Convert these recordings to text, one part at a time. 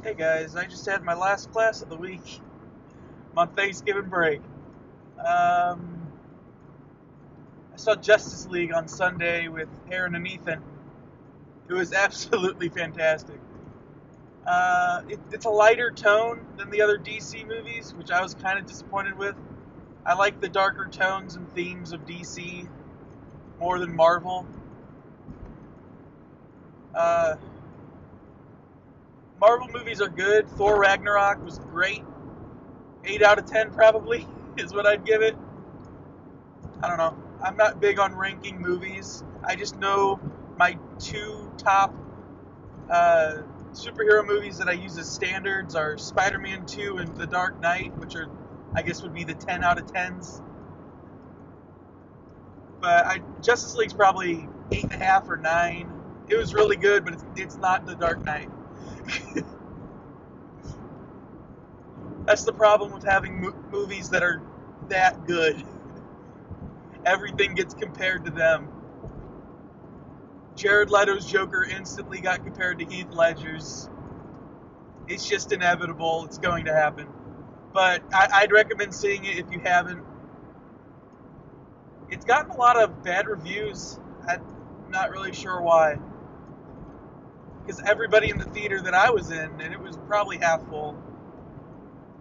Hey guys, I just had my last class of the week. I'm on Thanksgiving break. I saw Justice League on Sunday with Aaron and Ethan. It was absolutely fantastic. It's a lighter tone than the other DC movies, which I was kind of disappointed with. I like the darker tones and themes of DC more than Marvel. Uh, Marvel movies are good. Thor Ragnarok was great. 8 out of 10 probably is what I'd give it. I don't know. I'm not big on ranking movies. I just know my two top uh, superhero movies that I use as standards are Spider-Man 2 and The Dark Knight, which are, I guess, would be the 10 out of 10s. But Justice League's probably 8.5 or 9. It was really good, but it's not The Dark Knight. That's the problem with having movies that are that good. Everything gets compared to them. Jared Leto's Joker instantly got compared to Heath Ledger's. It's just inevitable. It's going to happen. But I'd recommend seeing it if you haven't. It's gotten a lot of bad reviews. I'm not really sure why. Because everybody in the theater that I was in, and it was probably half full.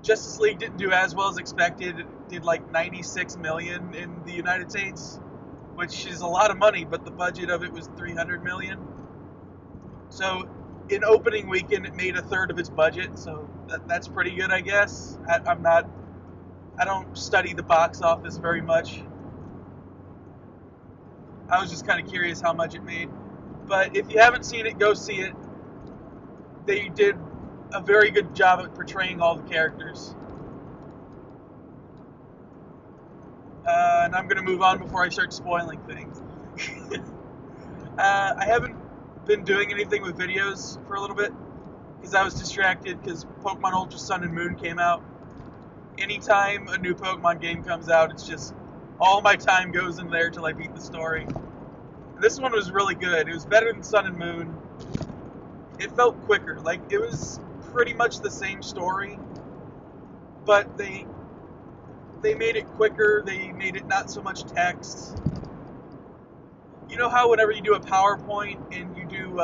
Justice League didn't do as well as expected. It did like 96 million in the United States, which is a lot of money, but the budget of it was 300 million. So in opening weekend, it made a third of its budget, so that's pretty good, I guess. I don't study the box office very much. I was just kind of curious how much it made. But if you haven't seen it, go see it. They did a very good job at portraying all the characters. And I'm going to move on before I start spoiling things. I haven't been doing anything with videos for a little bit because I was distracted because Pokemon Ultra Sun and Moon came out. Anytime a new Pokemon game comes out, it's just all my time goes in there till I beat the story. This one was really good. It was better than Sun and Moon. It felt quicker. Like, it was pretty much the same story, but they made it quicker. They made it not so much text. You know how whenever you do a PowerPoint and you do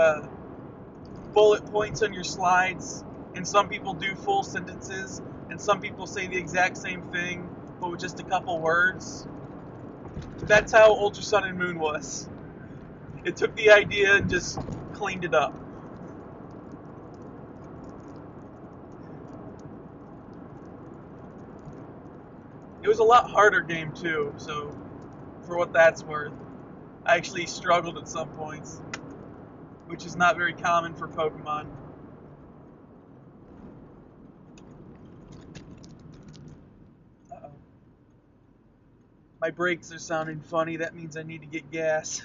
bullet points on your slides, and some people do full sentences, and some people say the exact same thing, but with just a couple words? That's how Ultra Sun and Moon was. It took the idea and just cleaned it up. It was a lot harder game too, so for what that's worth. I actually struggled at some points, which is not very common for Pokemon. Uh-oh. My brakes are sounding funny. That means I need to get gas.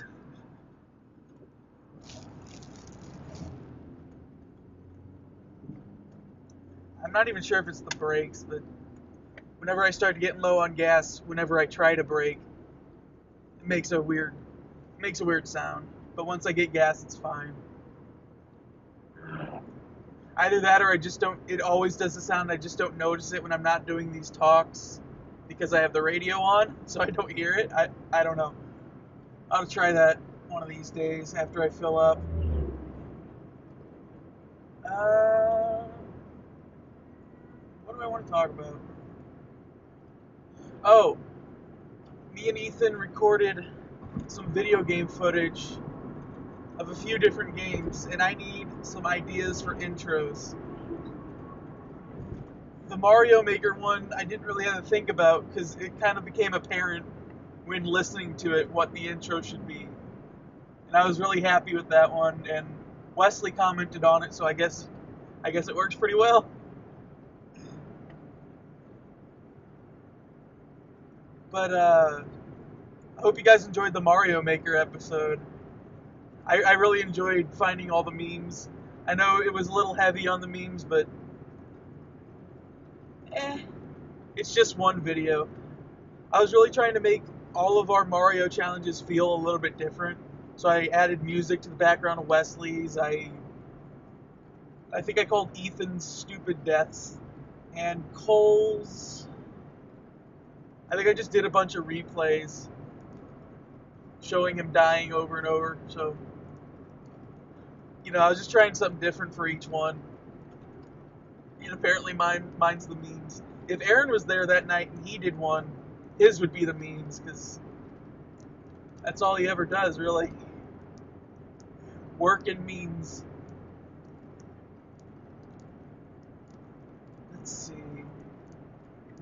I'm not even sure if it's the brakes, but whenever I start getting low on gas, whenever I try to brake, it makes a weird sound. But once I get gas, it's fine. Either that or I just don't, it always does the sound, I just don't notice it when I'm not doing these talks because I have the radio on, so I don't hear it. I don't know. I'll try that one of these days after I fill up. What do I want to talk about? Oh, me and Ethan recorded some video game footage of a few different games, and I need some ideas for intros. The Mario Maker one, I didn't really have to think about because it kind of became apparent when listening to it what the intro should be. And I was really happy with that one, and Wesley commented on it, so I guess it works pretty well. But I hope you guys enjoyed the Mario Maker episode. I really enjoyed finding all the memes. I know it was a little heavy on the memes, but eh, it's just one video. I was really trying to make all of our Mario challenges feel a little bit different. So I added music to the background of Wesley's. I think I called Ethan's Stupid Deaths. And Cole's, I think I just did a bunch of replays showing him dying over and over. So, I was just trying something different for each one. And apparently mine's the memes. If Aaron was there that night and he did one, his would be the memes, because that's all he ever does, really. Work and memes. Let's see.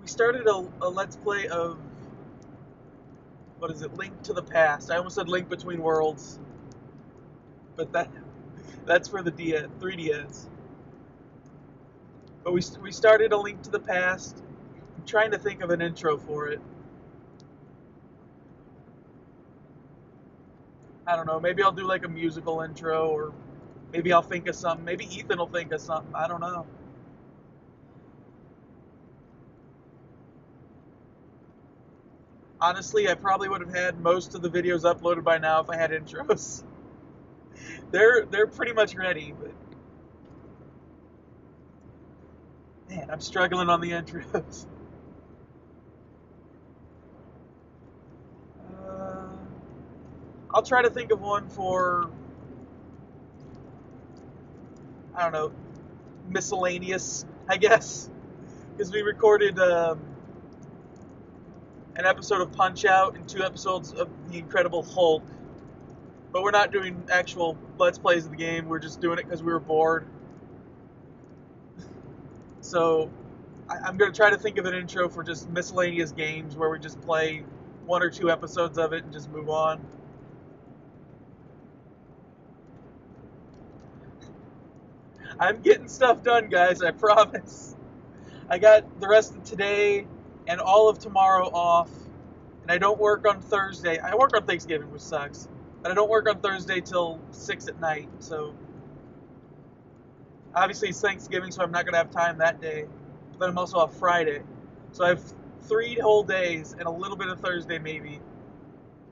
We started a Let's Play of, what is it, Link to the Past. I almost said Link Between Worlds. But that's for the 3DS. But we started a Link to the Past. I'm trying to think of an intro for it. I don't know, maybe I'll do like a musical intro, or maybe I'll think of something. Maybe Ethan will think of something. I don't know. Honestly, I probably would have had most of the videos uploaded by now if I had intros. They're pretty much ready, but man, I'm struggling on the intros. I'll try to think of one for, I don't know, miscellaneous, I guess, because we recorded an episode of Punch-Out and 2 episodes of The Incredible Hulk, but we're not doing actual Let's Plays of the game. We're just doing it because we were bored. So I'm going to try to think of an intro for just miscellaneous games where we just play 1 or 2 episodes of it and just move on. I'm getting stuff done, guys, I promise. I got the rest of today and all of tomorrow off, and I don't work on Thursday. I work on Thanksgiving, which sucks, but I don't work on Thursday till 6 at night, so obviously it's Thanksgiving, so I'm not going to have time that day, but then I'm also off Friday. So I have 3 whole days and a little bit of Thursday maybe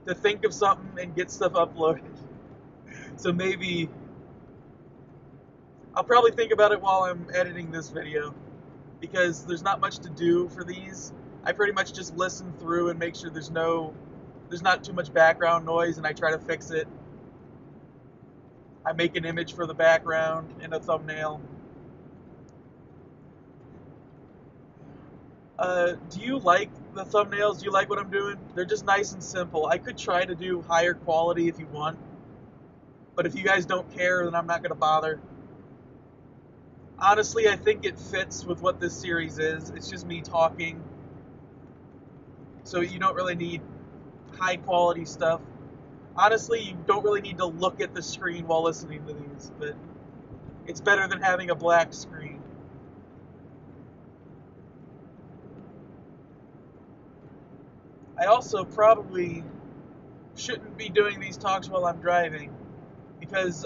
to think of something and get stuff uploaded. So maybe I'll probably think about it while I'm editing this video, because there's not much to do for these. I pretty much just listen through and make sure there's not too much background noise, and I try to fix it. I make an image for the background and a thumbnail. Do you like the thumbnails? Do you like what I'm doing? They're just nice and simple. I could try to do higher quality if you want, but if you guys don't care, then I'm not going to bother. Honestly, I think it fits with what this series is. It's just me talking. So you don't really need high quality stuff. Honestly, you don't really need to look at the screen while listening to these, but it's better than having a black screen. I also probably shouldn't be doing these talks while I'm driving, because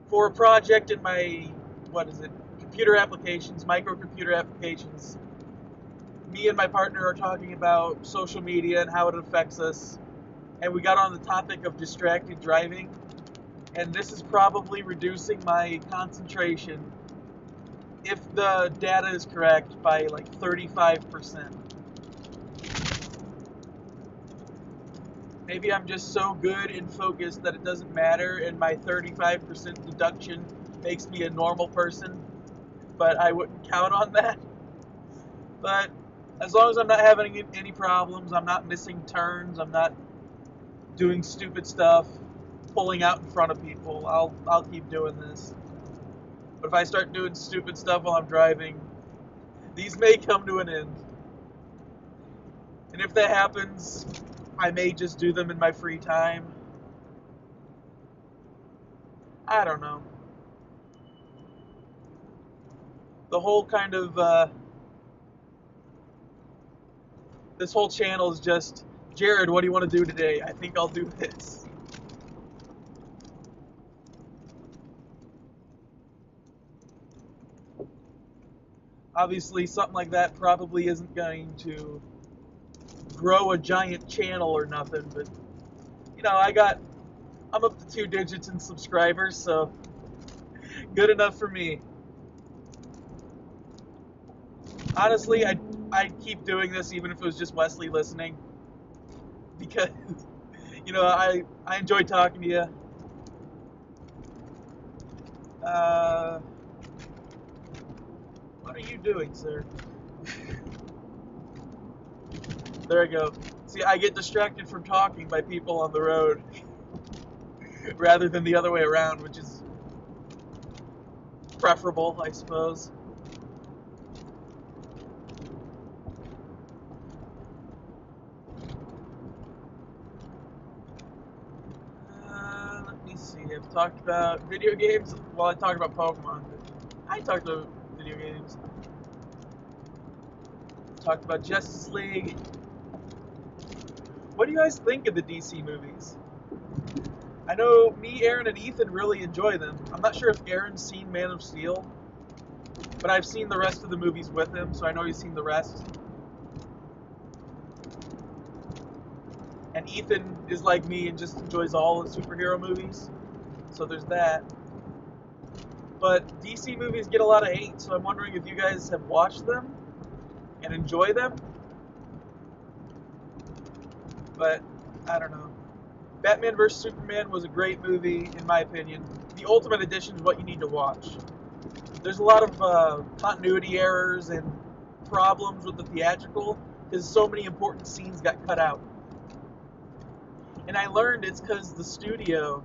for a project in my, computer applications, microcomputer applications, me and my partner are talking about social media and how it affects us, and we got on the topic of distracted driving, and this is probably reducing my concentration, if the data is correct, by like 35%. Maybe I'm just so good and focused that it doesn't matter, and my 35% deduction makes me a normal person, but I wouldn't count on that. But as long as I'm not having any problems, I'm not missing turns, I'm not doing stupid stuff, pulling out in front of people, I'll keep doing this. But if I start doing stupid stuff while I'm driving, these may come to an end. And if that happens, I may just do them in my free time. I don't know. The whole kind of, this whole channel is just, Jared, what do you want to do today? I think I'll do this. Obviously, something like that probably isn't going to grow a giant channel or nothing, but, I'm up to 2 digits in subscribers, so Good enough for me. Honestly, I'd keep doing this even if it was just Wesley listening, because I enjoy talking to you. Uh, what are you doing, sir? There I go. See, I get distracted from talking by people on the road rather than the other way around, which is preferable, I suppose. Let me see. I've talked about video games. Well, I talked about Pokemon. I talked about video games. Talked about Justice League. What do you guys think of the DC movies? I know me, Aaron, and Ethan really enjoy them. I'm not sure if Aaron's seen Man of Steel, but I've seen the rest of the movies with him, so I know he's seen the rest. And Ethan is like me and just enjoys all the superhero movies, so there's that. But DC movies get a lot of hate, so I'm wondering if you guys have watched them and enjoy them. But I don't know. Batman vs. Superman was a great movie, in my opinion. The Ultimate Edition is what you need to watch. There's a lot of continuity errors and problems with the theatrical because so many important scenes got cut out. And I learned it's because the studio,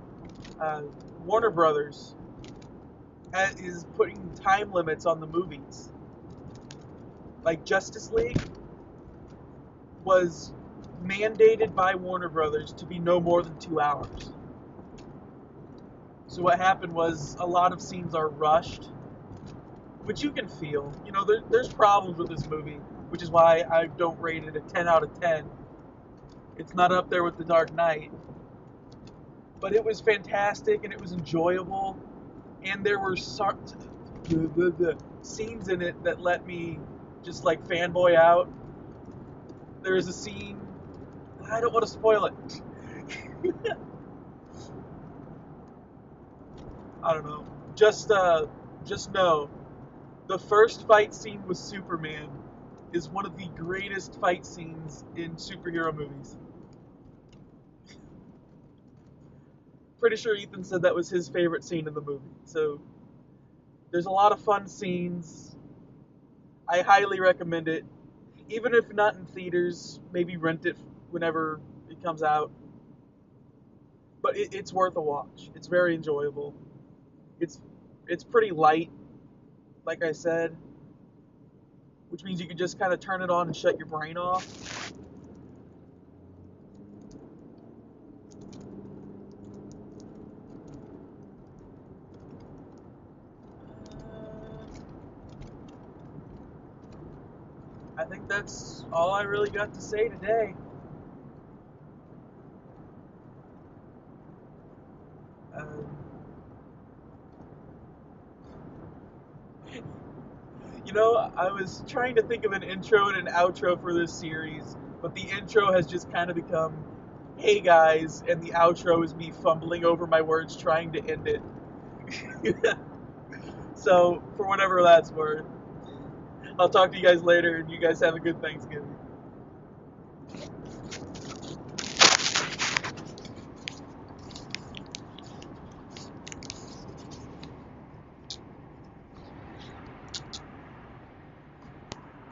Warner Brothers, is putting time limits on the movies. Like Justice League was mandated by Warner Brothers to be no more than 2 hours. So what happened was a lot of scenes are rushed, which you can feel. There's problems with this movie, which is why I don't rate it a 10 out of 10. It's not up there with The Dark Knight. But it was fantastic and it was enjoyable. And there were scenes in it that let me just like fanboy out. There is a scene, I don't want to spoil it. I don't know. Just know the first fight scene with Superman is one of the greatest fight scenes in superhero movies. Pretty sure Ethan said that was his favorite scene in the movie. So there's a lot of fun scenes. I highly recommend it. Even if not in theaters, maybe rent it whenever it comes out. But it's worth a watch. It's very enjoyable. It's pretty light, like I said, which means you can just kind of turn it on and shut your brain off. I think that's all I really got to say today. I was trying to think of an intro and an outro for this series, but the intro has just kind of become, hey guys, and the outro is me fumbling over my words trying to end it. So, for whatever that's worth, I'll talk to you guys later, and you guys have a good Thanksgiving.